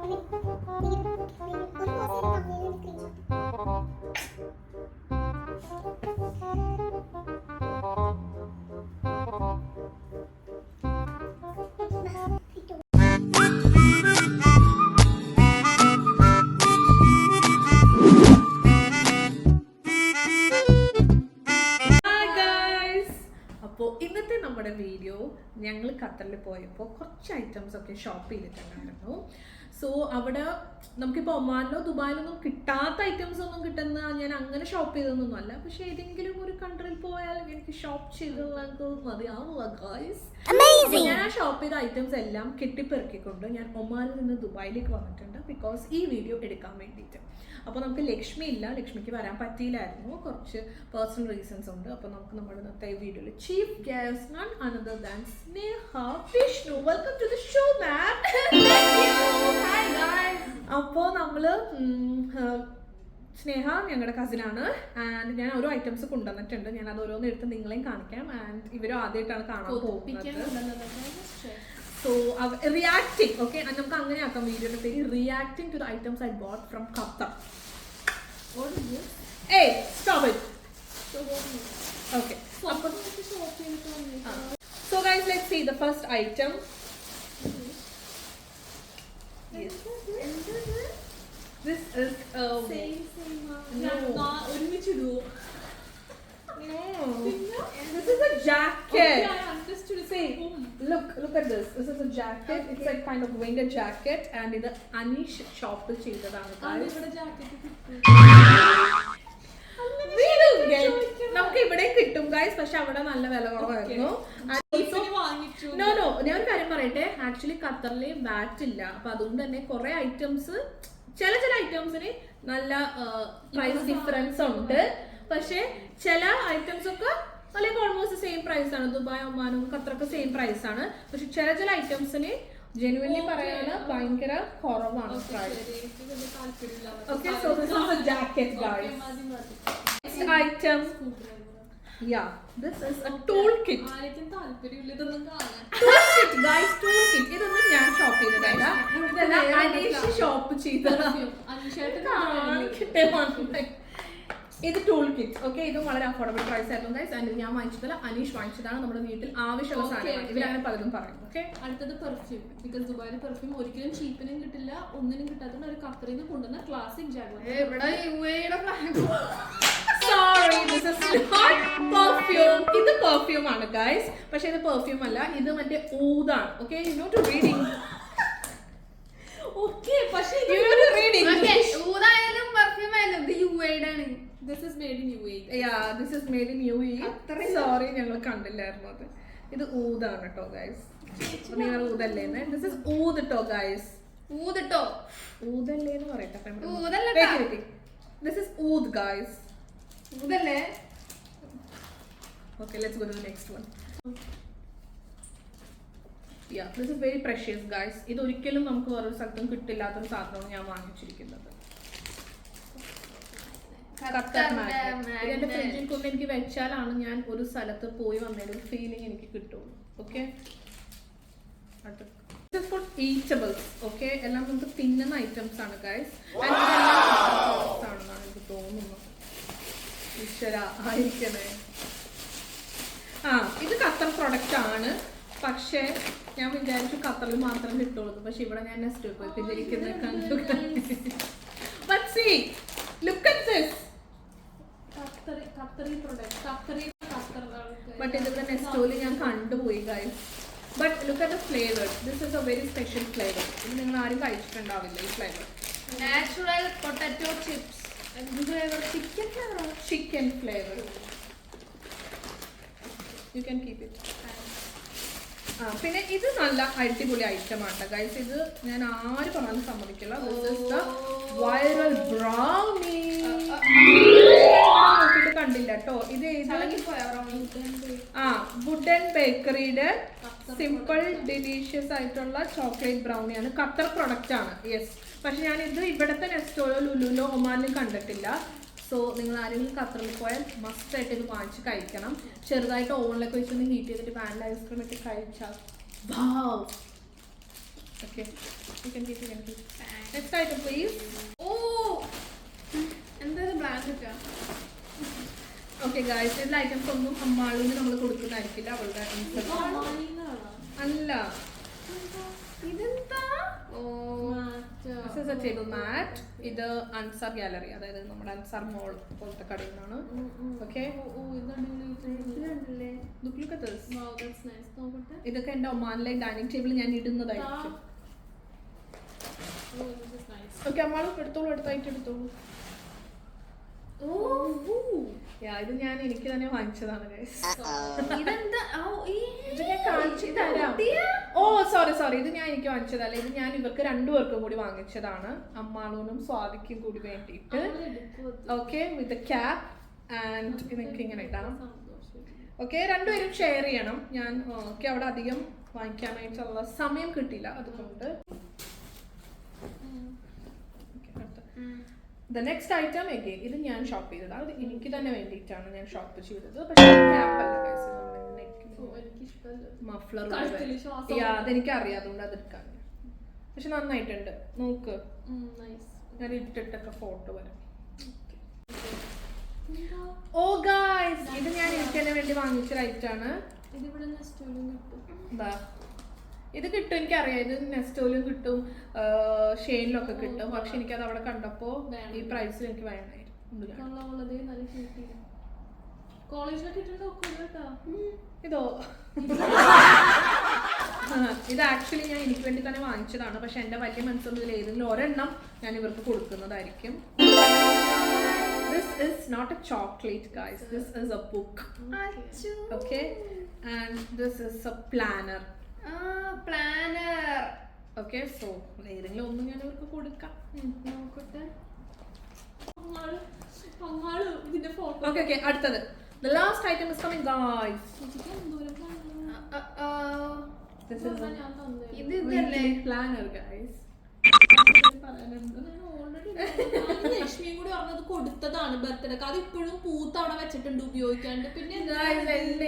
ഇന്നത്തെ നമ്മുടെ വീഡിയോ ഞങ്ങൾ ഖത്തറിൽ പോയപ്പോൾ കുറച്ച് ഐറ്റംസ് ഒക്കെ ഷോപ്പ് ചെയ്തിട്ടുണ്ടായിരുന്നു. സോ അവിടെ നമുക്കിപ്പോൾ ഒമാനിലോ ദുബായിലൊന്നും കിട്ടാത്ത ഐറ്റംസ് ഒന്നും കിട്ടുന്ന ഞാൻ അങ്ങനെ ഷോപ്പ് ചെയ്തൊന്നും അല്ല. പക്ഷെ ഏതെങ്കിലും ഒരു കൺട്രിയിൽ പോയാൽ എനിക്ക് ഷോപ്പ് ചെയ്തത് മതിയാവുക ഗായ്സ്. ഞാൻ ആ ഷോപ്പ് ചെയ്ത ഐറ്റംസ് എല്ലാം കെട്ടിപ്പെറുക്കിക്കൊണ്ട് ഞാൻ ഒമാനിൽ നിന്ന് ദുബായിലേക്ക് വന്നിട്ടുണ്ട് ബിക്കോസ് ഈ വീഡിയോ എടുക്കാൻ വേണ്ടിയിട്ട്. അപ്പോൾ നമുക്ക് ലക്ഷ്മി ഇല്ല, ലക്ഷ്മിക്ക് വരാൻ പറ്റിയില്ലായിരുന്നു, കുറച്ച് പേഴ്സണൽ റീസൺസ് ഉണ്ട്. അപ്പോൾ നമുക്ക് നമ്മുടെ ഇന്നത്തെ വീഡിയോയിൽ chief guest none another than Sneha Vishnu. Welcome to the show ma'am. അപ്പോൾ നമ്മൾ സ്നേഹ ഞങ്ങളുടെ കസിനാണ് ആൻഡ് ഞാൻ ഓരോ ഐറ്റംസ് കൊണ്ടുവന്നിട്ടുണ്ട്. ഞാൻ അത് ഓരോന്ന് എടുത്ത് നിങ്ങളെയും കാണിക്കാം. ആൻഡ് ഇവരും ആദ്യമായിട്ടാണ് കാണാൻ പോകുന്നത്. So, reacting, okay? And we can video reacting to the items I bought from Qatar. What is this? Hey, stop it. Okay. So guys, let's see the first item. Yes. This is same. No. No. This is a jacket. Okay, I understood. See, look at this. This is a jacket. Okay. It's like kind of winged jacket, and in the Anish shop is cheyidadanu guys. നമുക്ക് ഇവിടെ കിട്ടും guys, പക്ഷെ അവിടെ നല്ല വില കുറവായിരുന്നു. No ഞാൻ ഒരു കാര്യം പറയട്ടെ, ആക്ച്വലി ഖത്തറിൽ വാറ്റ് ഇല്ല. അപ്പൊ അതുകൊണ്ട് തന്നെ കുറെ ഐറ്റംസ്, ചില ഐറ്റംസിന് നല്ല പ്രൈസ് ഡിഫറൻസ് ഉണ്ട്. പക്ഷെ ചില ഐറ്റംസ് ഒക്കെ അല്ലെങ്കിൽ ഓൾമോസ്റ്റ് സെയിം പ്രൈസ് ആണ്. ദുബായ് ഒമാനും ഖത്തറൊക്കെ സെയിം പ്രൈസ് ആണ്. പക്ഷെ ചില ഐറ്റംസിന് ജെനുവൻലി പറയാന് ഭയങ്കര കുറവാണ് price. Okay, so this is a jacket guys. Next item. Yeah, this is a toolkit. Toolkit guys, toolkit. ഇതൊന്നും ഞാൻ ഷോപ്പ് ചെയ്തതല്ല, ഇതെല്ലാം അനീഷ് ഷോപ്പ് ചെയ്തതാണ്. ഇത് ടൂൾ കിറ്റ്. ഓക്കെ, ഇതും വളരെ അഫോർഡബിൾ പ്രൈസ് ആയിരുന്നു ഗൈസ്. ആൻഡ് ഞാൻ വാങ്ങിച്ചതല്ല, അനീഷ് വാങ്ങിച്ചതാണ്. നമ്മുടെ വീട്ടിൽ ആവശ്യമുള്ള സാധനമാണ്. ഇവരങ്ങനെ പലതും പറയും. ഓക്കെ, അടുത്തത് പെർഫ്യൂം. ബിക്കോസ് ദുബായിലെ പെർഫ്യൂം ഒരിക്കലും ചീപ്പിനും കിട്ടില്ല, ഒന്നിനും കിട്ടാത്ത ഒരു ഖത്തറിൽ നിന്ന് കൊണ്ടുവന്ന classic Jaguar. Sorry, this is not perfume. ഇത് പെർഫ്യൂം ആണ് ഗൈസ്, പക്ഷെ ഇത് പെർഫ്യൂം അല്ല, ഇത് മറ്റേ ഊതാണ്. Okay, you know to read English. Okay, പക്ഷേ you know to read English. ഊതായാലും പെർഫ്യൂം ആയാലും ഇത് UAE ആണ്. This is made in UAE. Yeah, this is made in UAE. Sorry, ഞങ്ങൾ കണ്ടില്ലായിരുന്നു അത്. ഇത് ഊതാണ് കേട്ടോ ഗൈസ്. നിങ്ങൾ ഊതല്ലേന്ന്. This is ഊത് ട്ടോ ഗൈസ്. ഊതട്ടോ. ഊതല്ലേന്ന് പറയട്ടെ. ഊതല്ല. This is ഊത് ഗൈസ്. ഊതല്ലേ? Okay, let's go to the next one. Yeah, this is very precious guys. ഇത് ഒരിക്കലും നമുക്ക് വേറൊരു സ്ഥലത്തും കിട്ടില്ലാത്തൊരു സാധനമാണ് ഞാൻ വാങ്ങിച്ചിരിക്കുന്നത്. എന്റെ ഫ്രിഡ്ജിൽ കൊണ്ട് എനിക്ക് വെച്ചാലാണ് ഞാൻ ഒരു സ്ഥലത്ത് പോയി വന്നൊരു ഫീലിംഗ് എനിക്ക് കിട്ടുള്ളൂ. Okay, four eatables. ഓക്കെ, എല്ലാം നമുക്ക് തിന്നുന്ന ഐറ്റംസ് ആണ് ഗൈസ്. ആണെന്നാണ് എനിക്ക് തോന്നുന്നത്. ഈശ്വര ആയിരിക്കണേ. ഇത് ഖത്തർ പ്രൊഡക്റ്റ് ആണ്, പക്ഷേ ഞാൻ വിചാരിച്ചു ഖത്തറിൽ മാത്രം കിട്ടുള്ളൂ. പക്ഷെ ഇവിടെ ഞാൻ നെക്സ്റ്റ് പോയി പിന്നിരിക്കുന്ന കണ്ടു. But see, look at this. But ഇതിന്റെ നെക്സ്റ്റോല് ഞാൻ കണ്ടുപോയി guys. But look at the flavor. This is a very special flavor. ഇത് നിങ്ങൾ ആരും കഴിച്ചിട്ടുണ്ടാവില്ല ഈ flavour. Natural potato chips. Chicken flavor. You can keep it. പിന്നെ ഇത് നല്ല അടിപൊളി ഐറ്റം ആണ് ഗൈസ്. ഇത് ഞാൻ ആര് പറഞ്ഞാലും സമ്മതിക്കില്ല. This is the viral brownie. നോക്കിയിട്ട് കണ്ടില്ല കേട്ടോ. ഇത് വുഡൻ ബേക്കറിയുടെ സിമ്പിൾ ഡിലീഷ്യസ് ആയിട്ടുള്ള ചോക്ലേറ്റ് ബ്രൗണിയാണ്. ഖത്തർ പ്രൊഡക്റ്റ് ആണ്. യെസ്, പക്ഷെ ഞാൻ ഇത് ഇവിടുത്തെ നെസ്റ്റോലോ ലുലുലോ ഒമാനിലും കണ്ടിട്ടില്ല. സോ നിങ്ങൾ ആരെങ്കിലും ഖത്തറിൽ പോയാൽ മസ്റ്റ് ആയിട്ട് ഇത് വാങ്ങിച്ച് കഴിക്കണം. ചെറുതായിട്ട് ഓവനിലൊക്കെ വെച്ചൊന്ന് ഹീറ്റ് ചെയ്തിട്ട് വാനില ഐസ്ക്രീം ഇട്ട് കഴിച്ചാൽ Okay, you can keep. Next item, please. ഓ എന്തായാലും ബ്ലാങ്കറ്റാ. Okay, guys, ഇതിലെ items ഒന്നും അമ്മാളിന് നമ്മൾ കൊടുക്കുന്നതായിരിക്കില്ല. അവളുടെ ഇപ്പൊ അമ്മായിന്നാണോ? അല്ല. ഇതെന്താ? ഓ This is a table mat. ഇത് അൻസാർ ഗാലറി, അതായത് നമ്മുടെ അൻസാർ മോൾ പോലത്തെ കടയിൽ നിന്നാണ്. Okay. ഓ ഇത് അടിപൊളിയായിട്ടുണ്ട്. Look at this. Wow, that's nice. നോക്കട്ടെ. ഇതൊക്കെ എൻ്റെ ഒമാനിലെ ഡൈനിങ് ടേബിൾ ഞാൻ ഇടുന്നതായിരിക്കും. Oh, this is nice. Okay, അമ്മാൾ എടുത്തായിട്ട് എടുത്തോളൂ. ഓ ഇത് ഞാൻ എനിക്ക് തന്നെ വാങ്ങിച്ചതാണ് guys. ഇതെന്താ? ഓ ഈ ഇത് ഞാൻ കാണിച്ചു തരാം. ഓ സോറി, ഇത് ഞാൻ എനിക്ക് വാങ്ങിച്ചതല്ല, ഇത് ഞാൻ ഇവർക്ക് രണ്ടുപേർക്കും കൂടി വാങ്ങിച്ചതാണ്, അമ്മാളൂനും സ്വാതിക്കും കൂടി വേണ്ടിയിട്ട്. ഓക്കെ, വിത്ത് ക്യാപ് ആൻഡ് ഇതൊക്കെ ഇങ്ങനെ ഇടാം. ഓക്കെ, രണ്ടുപേരും ഷെയർ ചെയ്യണം. ഞാൻ ഓക്കെ അവിടെ അധികം വാങ്ങിക്കാനായിട്ടുള്ള സമയം കിട്ടിയില്ല, അതുകൊണ്ട്. ദ നെക്സ്റ്റ് ഐറ്റം എഗെയിൻ ഇത് ഞാൻ ഷോപ്പ് ചെയ്തതാണ്. അത് എനിക്ക് തന്നെ വേണ്ടിയിട്ടാണ് ഞാൻ ഷോപ്പ് ചെയ്തത്. പക്ഷേ മഫ്ലർ അതെനിക്ക് അറിയാം, അതുകൊണ്ട് അതെടുക്കാൻ. പക്ഷെ നന്നായിട്ടുണ്ട്, നോക്ക്. ഞാൻ ഇട്ടിട്ടൊക്കെ ഫോട്ടോ വരാം. ഓ ഗായ്സ്, ഇത് ഞാൻ എനിക്ക് തന്നെ വേണ്ടി വാങ്ങിച്ച ഐറ്റാണ്. ഇത് കിട്ടും, എനിക്കറിയാം. ഇത് നെസ്റ്റോയിലും കിട്ടും, ഷെയിനിലൊക്കെ കിട്ടും. പക്ഷെ എനിക്കത് അവിടെ കണ്ടപ്പോ ഈ പ്രൈസിൽ എനിക്ക് വേണമായിരുന്നു. ഇതോ ഇത് ആക്ച്വലി ഞാൻ എനിക്ക് വേണ്ടി തന്നെ വാങ്ങിച്ചതാണ്. പക്ഷെ എന്റെ വലിയ മനസ്സൊന്നും ഇതിൽ ഏതെങ്കിലും ഒരെണ്ണം ഞാൻ ഇവർക്ക് കൊടുക്കുന്നതായിരിക്കും. This is not a chocolate, guys. This is a book. Okay, and this is a planner. Planner. Okay, so ഏതെങ്കിലും ഒന്നും ഞാൻ ഇവർക്ക് കൊടുക്കാം. നോക്കട്ടെ. ഇതിന്റെ ഫോട്ടോ. Okay, അടുത്തത്. The last item is coming, guys. This is ഇത് ഇതല്ലേ planner, guys. ലക്ഷ്മിയും കൂടി പറഞ്ഞത് കൊടുത്തതാണ് ബർത്ത്ഡേക്ക്. അത് ഇപ്പോഴും പൂത്ത് അവിടെ വെച്ചിട്ടുണ്ട് ഉപയോഗിക്കാണ്ട്. പിന്നെ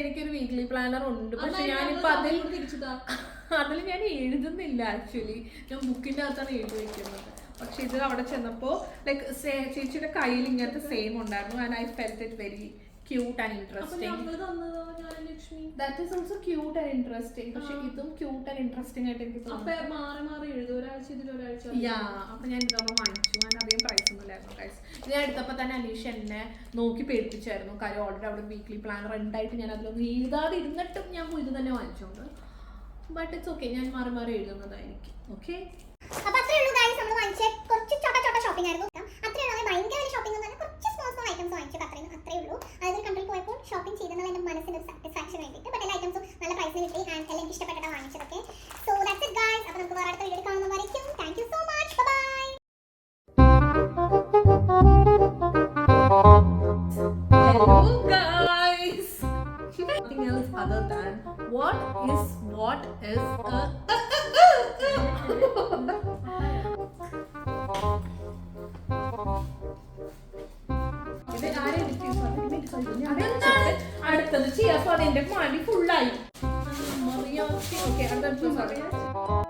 എനിക്കൊരു വീക്ക്ലി പ്ലാനർ ഉണ്ട്, പക്ഷെ ഞാനിപ്പോ അതിൽ ഞാൻ എഴുതുന്നില്ല. ആക്ച്വലി ഞാൻ ബുക്കിന്റെ അകത്താണ് എഴുതി വെക്കുന്നത്. പക്ഷെ ഇത് അവിടെ ചെന്നപ്പോ ലൈക്ക് ചേച്ചിയുടെ കയ്യിൽ ഇങ്ങനത്തെ സെയിം ഉണ്ടായിരുന്നു. And I felt it very cute and interesting. That is also cute and interesting. പക്ഷെ ഇതും ക്യൂട്ട് ആൻഡ് ഇൻട്രസ്റ്റിംഗ് ആയിട്ട് എനിക്ക് മാറി എഴുതും. ഒരാഴ്ച ഇതിലൊരാഴ്ച. അപ്പൊ ഞാൻ ഇതൊക്കെ വാങ്ങിച്ചു. ഞാൻ അധികം പ്രൈസ് ഒന്നും ഇല്ലായിരുന്നു ഗൈസ്. ഇത് ഞാൻ എടുത്തപ്പോൾ തന്നെ അനീഷ് എന്നെ നോക്കി പേടിപ്പിച്ചായിരുന്നു. കാര്യം ഓൾറെഡി അവിടെ വീക്ക്ലി പ്ലാനർ ഉണ്ടായിട്ട് ഞാൻ അതിലൊന്നും എഴുതാതെ ഇരുന്നിട്ടും ഞാൻ ഇത് തന്നെ വാങ്ങിച്ചോണ്ട്. ബട്ട് ഇറ്റ്സ് ഓക്കെ, ഞാൻ മാറി എഴുതുന്നതായിരിക്കും. ഓക്കെ, അപ്പോൾ അത്രേ ഉള്ളൂ ഗൈസ്. നമ്മൾ വാങ്ങിച്ച കുറച്ച് ചോട്ട ഷോപ്പിംഗ് ആയിരുന്നു. അത്രേ ഉള്ളൂ. ഭയങ്കര വലിയ ഷോപ്പിംഗ് ഒന്നും കുറച്ച് സ്മോൾ ഐറ്റംസ് വാങ്ങിച്ചത് അത്രേ ഉള്ളൂ. അതായത് കണ്ടിൽ പോയപ്പോൾ ഷോപ്പിംഗ് ചെയ്തെന്നുള്ള എൻ്റെ മനസ്സിന് ഒരു സാറ്റിസ്ഫാക്ഷൻ വേണ്ടിയിട്ട്. ബട്ട് എല്ലാ ഐറ്റംസും നല്ല പ്രൈസിന് കിട്ടി ആൻഡ് എല്ലാം എനിക്ക് ഇഷ്ടപ്പെട്ടിട്ടാണ് വാങ്ങിച്ചതൊക്കെ. So that's it guys. അപ്പോൾ നമുക്ക് വേറെ അടുത്ത വീഡിയോ കാണുന്നതായിരിക്കും. Thank you so much. Bye. hello guys. Nothing else other than what is a ഇത് ആരെ അടുത്തത് ചെയ്യാൻ എന്റെ മടി ഫുള്ളായി. ഓക്കെ, അടുത്ത